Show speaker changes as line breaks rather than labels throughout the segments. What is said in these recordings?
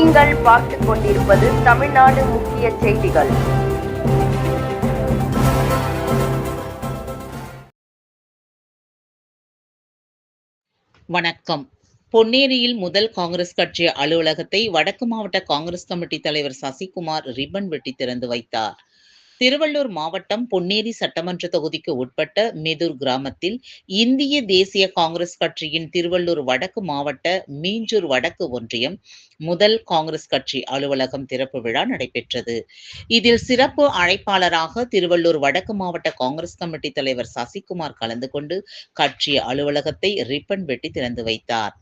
நீங்கள் பார்த்துக் கொண்டிருப்பது தமிழ்நாடு முக்கிய செய்திகள்.
வணக்கம். பொன்னேரியில் முதல் காங்கிரஸ் கட்சி அலுவலகத்தை வடக்கு மாவட்ட காங்கிரஸ் கமிட்டி தலைவர் சசிகுமார் ரிப்பன் வெட்டி திறந்து வைத்தார். திருவள்ளூர் மாவட்டம் பொன்னேரி சட்டமன்ற தொகுதிக்கு உட்பட்ட மெதூர் கிராமத்தில் இந்திய தேசிய காங்கிரஸ் கட்சியின் திருவள்ளூர் வடக்கு மாவட்ட மீஞ்சூர் வடக்கு ஒன்றியம் முதல் காங்கிரஸ் கட்சி அலுவலகம் திறப்பு விழா நடைபெற்றது. இதில் சிறப்பு அழைப்பாளராக திருவள்ளூர் வடக்கு மாவட்ட காங்கிரஸ் கமிட்டி தலைவர் சசிகுமார் கலந்து கொண்டு கட்சி அலுவலகத்தை ரிப்பன் வெட்டி திறந்து வைத்தார்.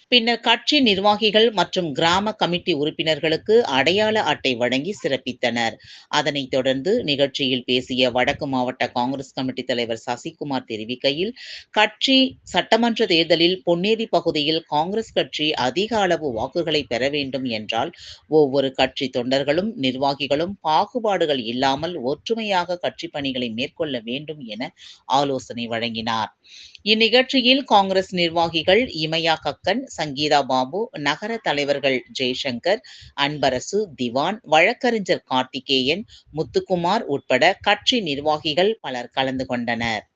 பின்னர் கட்சி நிர்வாகிகள் மற்றும் கிராம கமிட்டி உறுப்பினர்களுக்கு அடையாள அட்டை வழங்கி சிறப்பித்தனர். அதனைத் தொடர்ந்து நிகழ்ச்சியில் பேசிய வடக்கு மாவட்ட காங்கிரஸ் கமிட்டி தலைவர் சசிகுமார் தெரிவிக்கையில், கட்சி சட்டமன்ற தேர்தலில் பொன்னேரி பகுதியில் காங்கிரஸ் கட்சி அதிக அளவு வாக்குகளை பெற வேண்டும் என்றால் ஒவ்வொரு கட்சி தொண்டர்களும் நிர்வாகிகளும் பாகுபாடுகள் இல்லாமல் ஒற்றுமையாக கட்சி பணிகளை மேற்கொள்ள வேண்டும் என ஆலோசனை வழங்கினார். இந்நிகழ்ச்சியில் காங்கிரஸ் நிர்வாகிகள் இமயா கக்கன், சங்கீதா பாபு, நகர தலைவர்கள் ஜெய்சங்கர், அன்பரசு, திவான், வழக்கறிஞர் கார்த்திகேயன், முத்துக்குமார் உட்பட கட்சி நிர்வாகிகள் பலர் கலந்து கொண்டனர்.